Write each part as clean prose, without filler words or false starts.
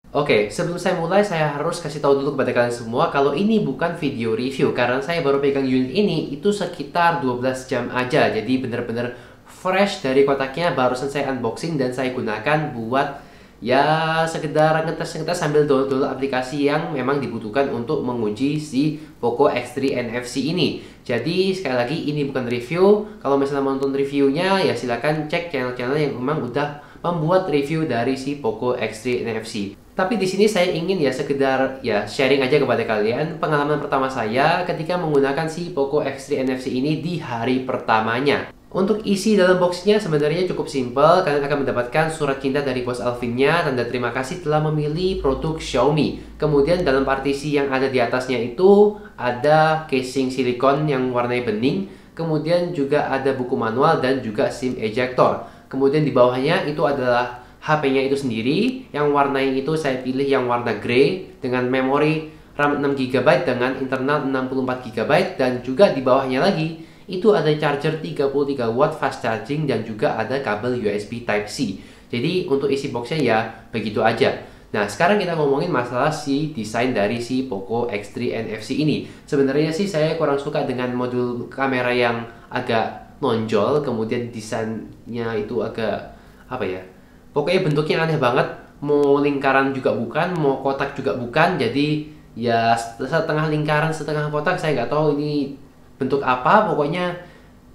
Oke, sebelum saya mulai, saya harus kasih tahu dulu kepada kalian semua kalau ini bukan video review karena saya baru pegang unit ini itu sekitar 12 jam aja. Jadi bener-bener fresh dari kotaknya, barusan saya unboxing dan saya gunakan buat ya sekedar ngetes-ngetes sambil download aplikasi yang memang dibutuhkan untuk menguji si Poco X3 NFC ini. Jadi sekali lagi ini bukan review. Kalau misalnya mau nonton reviewnya ya silakan cek channel-channel yang memang udah membuat review dari si Poco X3 NFC. Tapi di sini saya ingin ya sekedar ya sharing aja kepada kalian pengalaman pertama saya ketika menggunakan si Poco X3 NFC ini di hari pertamanya. Untuk isi dalam boxnya sebenarnya cukup simpel. Kalian akan mendapatkan surat cinta dari bos Alvinnya, tanda terima kasih telah memilih produk Xiaomi. Kemudian dalam partisi yang ada di atasnya itu ada casing silikon yang warnanya bening. Kemudian juga ada buku manual dan juga SIM ejector. Kemudian di bawahnya itu adalah HP-nya itu sendiri, yang warnanya itu saya pilih yang warna grey dengan memori RAM 6 GB dengan internal 64 GB, dan juga di bawahnya lagi itu ada charger 33 watt fast charging dan juga ada kabel USB Type-C. Jadi untuk isi boxnya ya begitu aja. Nah, sekarang kita ngomongin masalah si desain dari si Poco X3 NFC ini. Sebenarnya sih saya kurang suka dengan modul kamera yang agak nonjol, kemudian desainnya itu agak apa ya? Pokoknya bentuknya aneh banget, mau lingkaran juga bukan, mau kotak juga bukan, jadi ya setengah lingkaran, setengah kotak, saya nggak tahu ini bentuk apa, pokoknya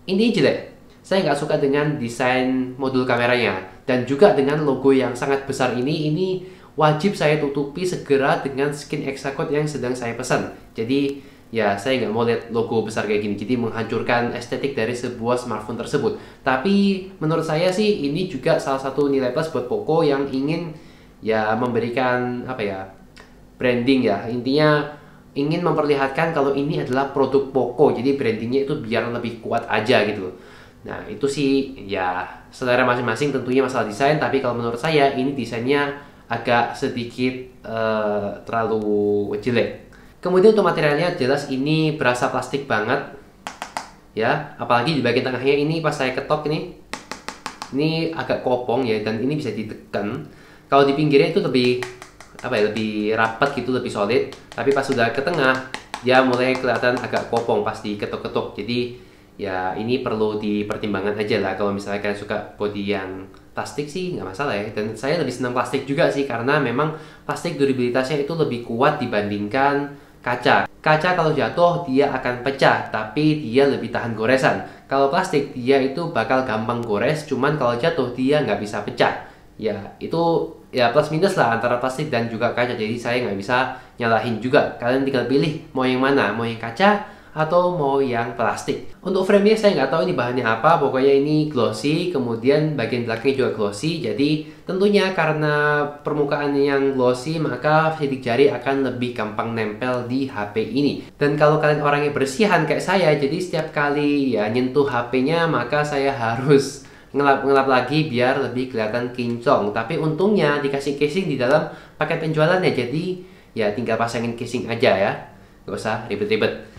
ini jelek. Saya nggak suka dengan desain modul kameranya, dan juga dengan logo yang sangat besar ini wajib saya tutupi segera dengan skin Exacode yang sedang saya pesan. Jadi ya saya nggak mau lihat logo besar kayak gini, jadi menghancurkan estetik dari sebuah smartphone tersebut. Tapi menurut saya sih ini juga salah satu nilai plus buat Poco yang ingin ya memberikan apa ya, branding ya, intinya ingin memperlihatkan kalau ini adalah produk Poco, jadi brandingnya itu biar lebih kuat aja gitu. Nah itu sih ya selera masing-masing tentunya masalah desain, tapi kalau menurut saya ini desainnya agak sedikit terlalu jelek. Kemudian untuk materialnya jelas ini berasa plastik banget ya, apalagi di bagian tengahnya ini pas saya ketok ini agak kopong ya, dan ini bisa ditekan. Kalau di pinggirnya itu lebih apa ya, lebih rapat gitu, lebih solid, tapi pas sudah ke tengah dia mulai kelihatan agak kopong pas diketok-ketok. Jadi ya ini perlu dipertimbangkan aja lah. Kalau misalnya kalian suka body yang plastik sih nggak masalah ya, dan saya lebih senang plastik juga sih karena memang plastik durabilitasnya itu lebih kuat dibandingkan kaca. Kaca kalau jatuh dia akan pecah, tapi dia lebih tahan goresan. Kalau plastik dia itu bakal gampang gores, cuman kalau jatuh dia nggak bisa pecah. Ya itu ya plus minus lah antara plastik dan juga kaca. Jadi saya nggak bisa nyalahin juga. Kalian tinggal pilih mau yang mana, mau yang kaca atau mau yang plastik. Untuk frame-nya saya nggak tahu ini bahannya apa, pokoknya ini glossy, kemudian bagian belakangnya juga glossy. Jadi tentunya karena permukaan yang glossy maka sidik jari akan lebih gampang nempel di HP ini. Dan kalau kalian orangnya bersihan kayak saya, jadi setiap kali ya nyentuh HP-nya maka saya harus ngelap-ngelap lagi biar lebih kelihatan kinclong. Tapi untungnya dikasih casing di dalam paket penjualannya, jadi ya tinggal pasangin casing aja ya, nggak usah ribet-ribet.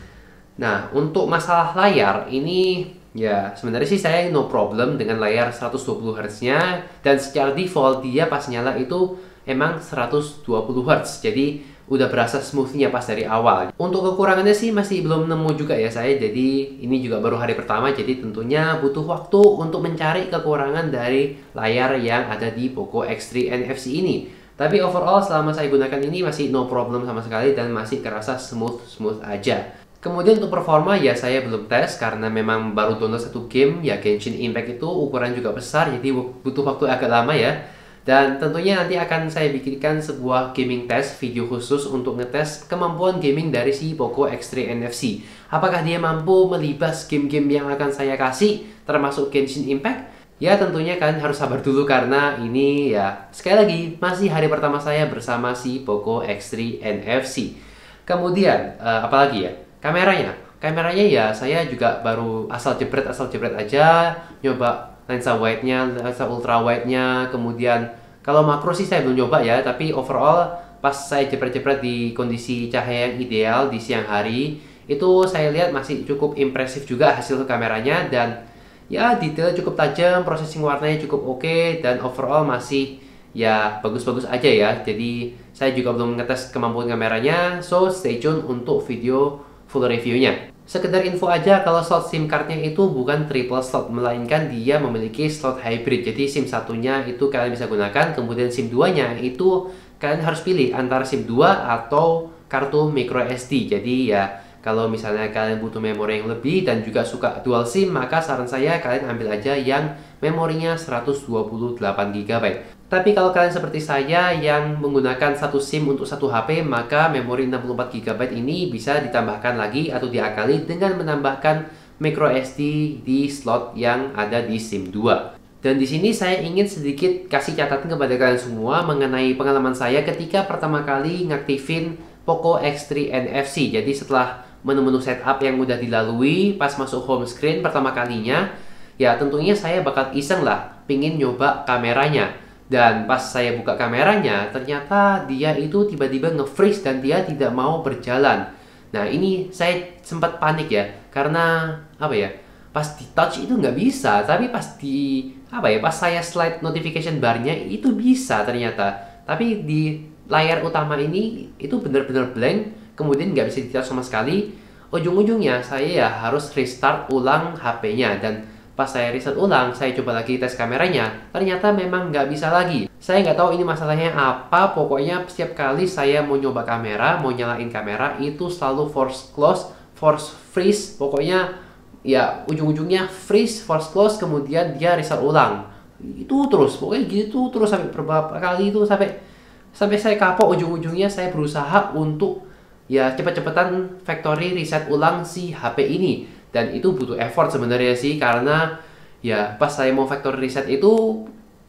Nah, untuk masalah layar ini ya sebenarnya sih saya no problem dengan layar 120 Hz-nya, dan secara default dia pas nyala itu emang 120 Hz. Jadi udah berasa smoothnya pas dari awal. Untuk kekurangannya sih masih belum nemu juga ya saya. Jadi ini juga baru hari pertama, jadi tentunya butuh waktu untuk mencari kekurangan dari layar yang ada di Poco X3 NFC ini. Tapi overall selama saya gunakan ini masih no problem sama sekali dan masih kerasa smooth aja. Kemudian untuk performa ya saya belum tes karena memang baru download satu game ya, Genshin Impact itu ukuran juga besar, jadi butuh waktu agak lama ya. Dan tentunya nanti akan saya bikinkan sebuah gaming test video khusus untuk ngetes kemampuan gaming dari si Poco X3 NFC. Apakah dia mampu melibas game-game yang akan saya kasih termasuk Genshin Impact? Ya tentunya kalian harus sabar dulu karena ini ya sekali lagi masih hari pertama saya bersama si Poco X3 NFC. Kemudian apalagi ya? Kameranya ya saya juga baru asal jebret aja, nyoba lensa wide-nya, lensa ultra wide-nya, kemudian kalau makro sih saya belum nyoba ya, tapi overall pas saya jepret-jepret di kondisi cahaya yang ideal di siang hari, itu saya lihat masih cukup impresif juga hasil kameranya, dan ya detail cukup tajam, processing warnanya cukup oke, dan overall masih ya bagus-bagus aja ya. Jadi saya juga belum ngetes kemampuan kameranya, so stay tune untuk video full reviewnya. Sekedar info aja kalau slot SIM cardnya itu bukan triple slot, melainkan dia memiliki slot hybrid. Jadi SIM satunya itu kalian bisa gunakan, kemudian SIM 2-nya itu kalian harus pilih antara SIM 2 atau kartu micro SD. Jadi ya kalau misalnya kalian butuh memori yang lebih dan juga suka dual SIM, maka saran saya kalian ambil aja yang memorinya 128 GB. Tapi kalau kalian seperti saya yang menggunakan satu SIM untuk satu HP, maka memori 64 GB ini bisa ditambahkan lagi atau diakali dengan menambahkan micro SD di slot yang ada di SIM 2. Dan di sini saya ingin sedikit kasih catatan kepada kalian semua mengenai pengalaman saya ketika pertama kali ngaktifin Poco X3 NFC. Jadi setelah menu-menu setup yang udah dilalui pas masuk home screen pertama kalinya, ya tentunya saya bakal iseng lah pingin nyoba kameranya. Dan pas saya buka kameranya, ternyata dia itu tiba-tiba nge-freeze dan dia tidak mau berjalan. Nah ini saya sempat panik ya, karena apa ya, pas di touch itu nggak bisa, tapi pas di apa ya, pas saya slide notification barnya itu bisa ternyata. Tapi di layar utama ini itu benar-benar blank, kemudian nggak bisa di-touch sama sekali. Ujung-ujungnya saya ya harus restart ulang HP-nya, dan pas saya restart ulang, saya coba lagi tes kameranya, ternyata memang nggak bisa lagi. Saya nggak tahu ini masalahnya apa, pokoknya setiap kali saya mau nyoba kamera, mau nyalain kamera, itu selalu force close, force freeze, pokoknya ya ujung-ujungnya freeze, force close, kemudian dia restart ulang. Itu terus, pokoknya gitu terus sampai beberapa kali itu, sampai saya kapok. Ujung-ujungnya saya berusaha untuk ya cepet-cepetan factory reset ulang si HP ini, dan itu butuh effort sebenarnya sih, karena ya pas saya mau factory reset itu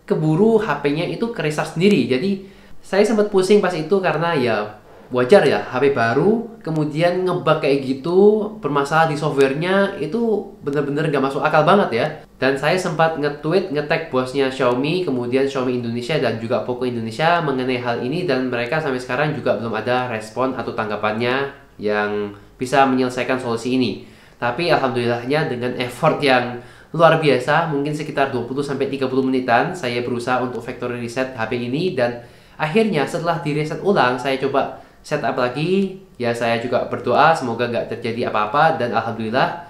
keburu HP-nya itu ke-restart sendiri. Jadi saya sempat pusing pas itu, karena ya wajar ya, HP baru kemudian ngebug kayak gitu, bermasalah di softwarenya, itu bener-bener gak masuk akal banget ya. Dan saya sempat nge-tweet, nge-tag bosnya Xiaomi, kemudian Xiaomi Indonesia dan juga Poco Indonesia mengenai hal ini, dan mereka sampai sekarang juga belum ada respon atau tanggapannya yang bisa menyelesaikan solusi ini. Tapi alhamdulillahnya dengan effort yang luar biasa, mungkin sekitar 20-30 menitan, saya berusaha untuk factory reset HP ini, dan akhirnya setelah di reset ulang, saya coba setup lagi. Ya saya juga berdoa semoga nggak terjadi apa-apa, dan alhamdulillah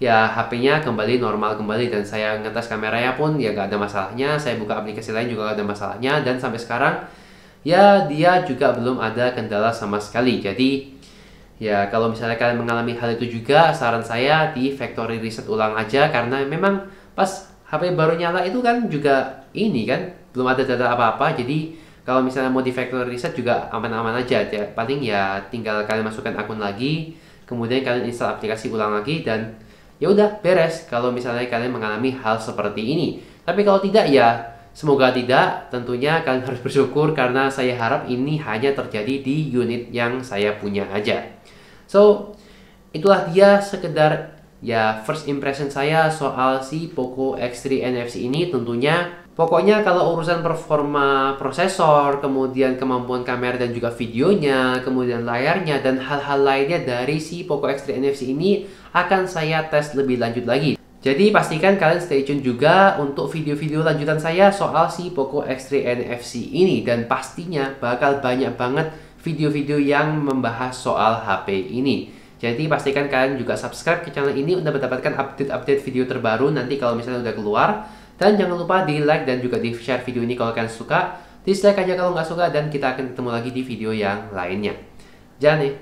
ya HP-nya kembali normal kembali, dan saya ngetes kameranya pun ya nggak ada masalahnya. Saya buka aplikasi lain juga nggak ada masalahnya, dan sampai sekarang ya dia juga belum ada kendala sama sekali. Jadi ya kalau misalnya kalian mengalami hal itu juga, saran saya di factory reset ulang aja, karena memang pas HP baru nyala itu kan juga ini kan belum ada data apa-apa. Jadi kalau misalnya mau di factory reset juga aman-aman aja. Paling ya tinggal kalian masukkan akun lagi, kemudian kalian install aplikasi ulang lagi, dan ya udah beres kalau misalnya kalian mengalami hal seperti ini. Tapi kalau tidak ya semoga tidak, tentunya kalian harus bersyukur, karena saya harap ini hanya terjadi di unit yang saya punya aja. So itulah dia sekedar ya first impression saya soal si Poco X3 NFC ini. Tentunya pokoknya kalau urusan performa prosesor, kemudian kemampuan kamera dan juga videonya, kemudian layarnya dan hal-hal lainnya dari si Poco X3 NFC ini akan saya tes lebih lanjut lagi. Jadi pastikan kalian stay tune juga untuk video-video lanjutan saya soal si Poco X3 NFC ini, dan pastinya bakal banyak banget video-video yang membahas soal HP ini. Jadi pastikan kalian juga subscribe ke channel ini untuk mendapatkan update-update video terbaru nanti kalau misalnya udah keluar. Dan jangan lupa di like dan juga di share video ini kalau kalian suka. Dislike aja kalau nggak suka, dan kita akan ketemu lagi di video yang lainnya. Jangan nih.